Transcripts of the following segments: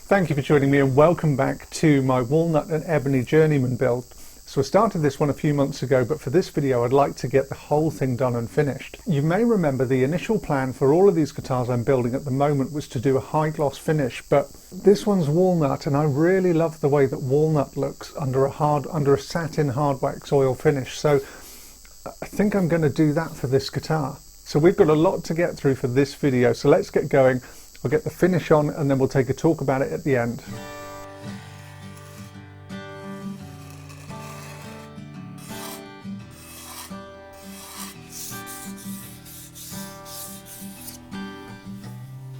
Thank you for joining me and welcome back to my Walnut and Ebony Journeyman build. So I started this one a few months ago, but for this video I'd like to get the whole thing done and finished. You may remember the initial plan for all of these guitars I'm building at the moment was to do a high gloss finish, but this one's walnut and I really love the way that walnut looks under a satin hard wax oil finish. So I think I'm going to do that for this guitar. So we've got a lot to get through for this video, so let's get going. I'll get the finish on and then we'll take a talk about it at the end.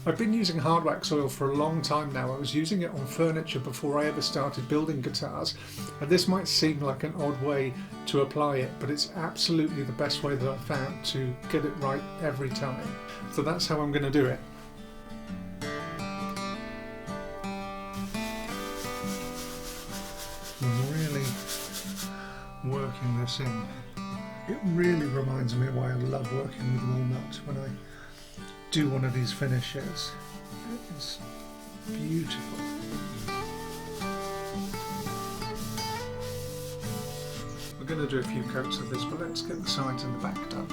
I've been using hard wax oil for a long time now. I was using it on furniture before I ever started building guitars, and this might seem like an odd way to apply it, but it's absolutely the best way that I've found to get it right every time. So that's how I'm going to do it. I'm really working this in. It really reminds me of why I love working with walnut when I do one of these finishes. It's beautiful. We're going to do a few coats of this, but let's get the sides and the back done.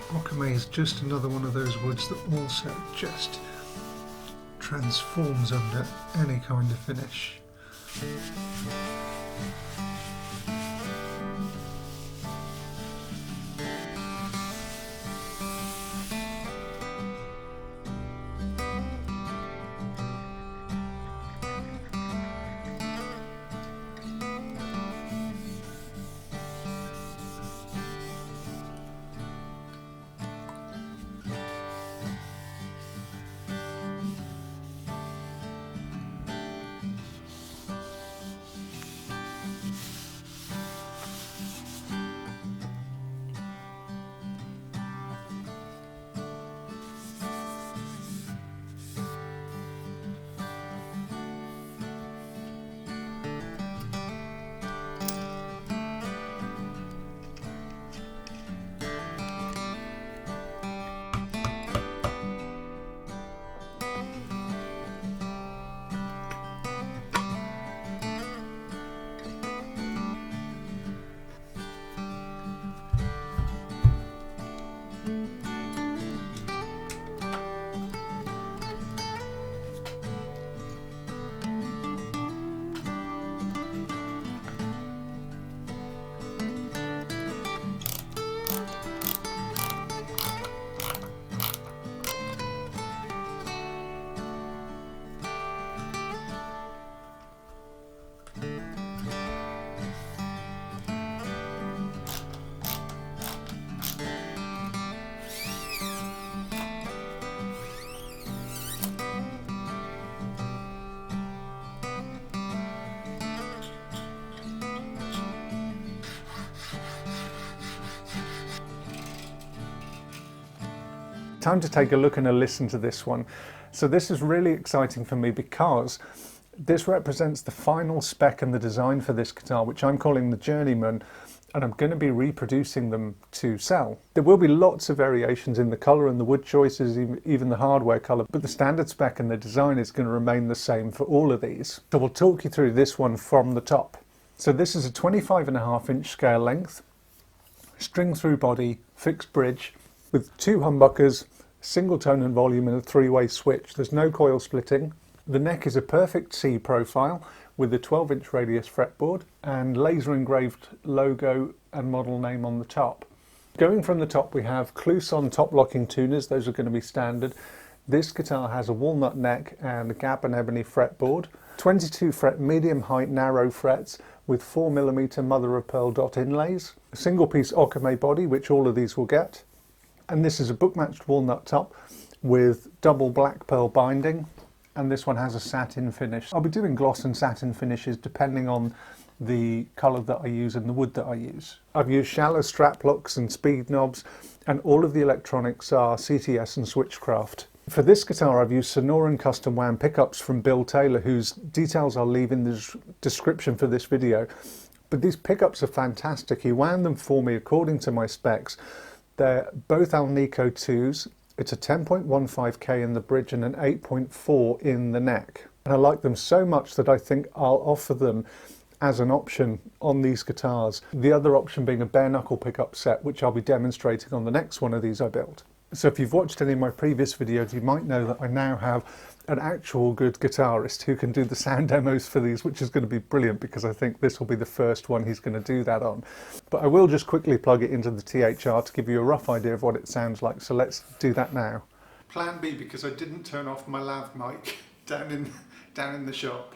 Okoume is just another one of those woods that also just transforms under any kind of finish. Time to take a look and a listen to this one. So this is really exciting for me because this represents the final spec and the design for this guitar, which I'm calling the Journeyman, and I'm going to be reproducing them to sell. There will be lots of variations in the colour and the wood choices, even the hardware colour, but the standard spec and the design is going to remain the same for all of these. So we'll talk you through this one from the top. So this is a 25.5-inch scale length, string through body, fixed bridge, with 2 humbuckers, single tone and volume and a 3-way switch. There's no coil splitting. The neck is a perfect C profile with a 12-inch radius fretboard and laser engraved logo and model name on the top. Going from the top we have Kluson top locking tuners. Those are going to be standard. This guitar has a walnut neck and a gap and ebony fretboard, 22 fret medium height narrow frets with 4mm mother of pearl dot inlays, a single piece Okoume body, which all of these will get. And this is a bookmatched walnut top with double black pearl binding, and this one has a satin finish. I'll be doing gloss and satin finishes depending on the colour that I use and the wood that I use. I've used Schaller strap locks and speed knobs, and all of the electronics are CTS and Switchcraft. For this guitar I've used Sonoran Custom wound pickups from Bill Taylor, whose details I'll leave in the description for this video. But these pickups are fantastic. He wound them for me according to my specs. They're both Alnico 2s. It's a 10.15K in the bridge and an 8.4 in the neck. And I like them so much that I think I'll offer them as an option on these guitars. The other option being a bare knuckle pickup set, which I'll be demonstrating on the next one of these I built. So if you've watched any of my previous videos, you might know that I now have an actual good guitarist who can do the sound demos for these, which is going to be brilliant because I think this will be the first one he's going to do that on. But I will just quickly plug it into the THR to give you a rough idea of what it sounds like. So let's do that now. Plan B, because I didn't turn off my lav mic down in the shop.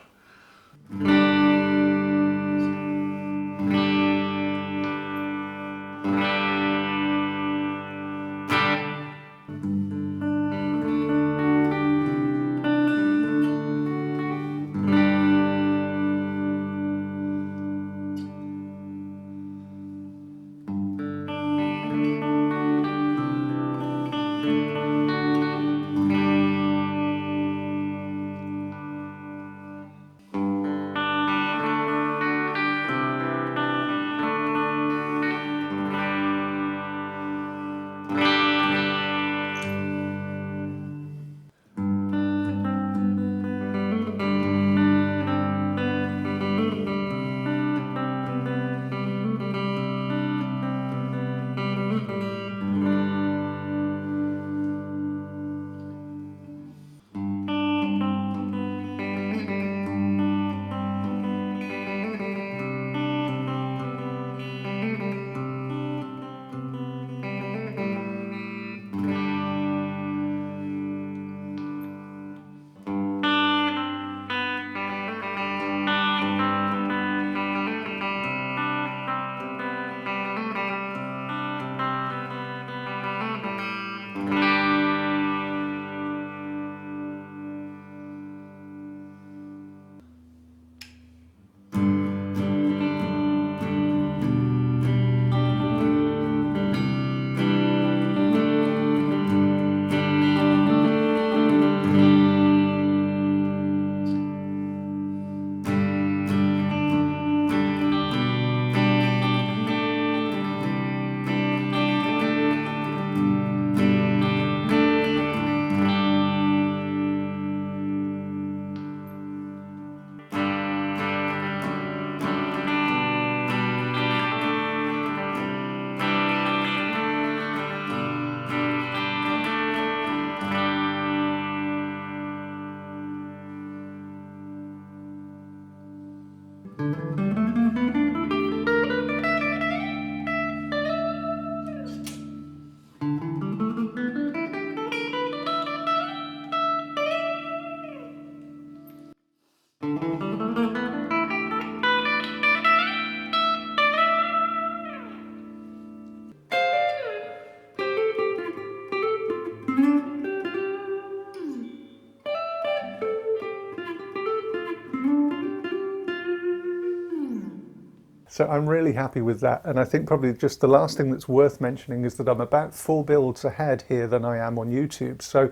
So I'm really happy with that, and I think probably just the last thing that's worth mentioning is that I'm about 4 builds ahead here than I am on YouTube. So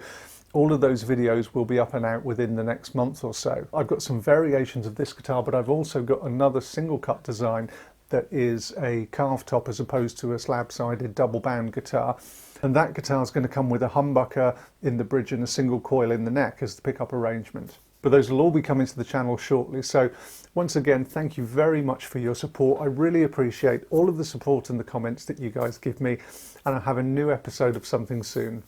all of those videos will be up and out within the next month or so. I've got some variations of this guitar, but I've also got another single cut design that is a carved top as opposed to a slab-sided double-bound guitar. And that guitar is going to come with a humbucker in the bridge and a single coil in the neck as the pickup arrangement. But those will all be coming to the channel shortly. So once again, thank you very much for your support. I really appreciate all of the support and the comments that you guys give me. And I'll have a new episode of something soon.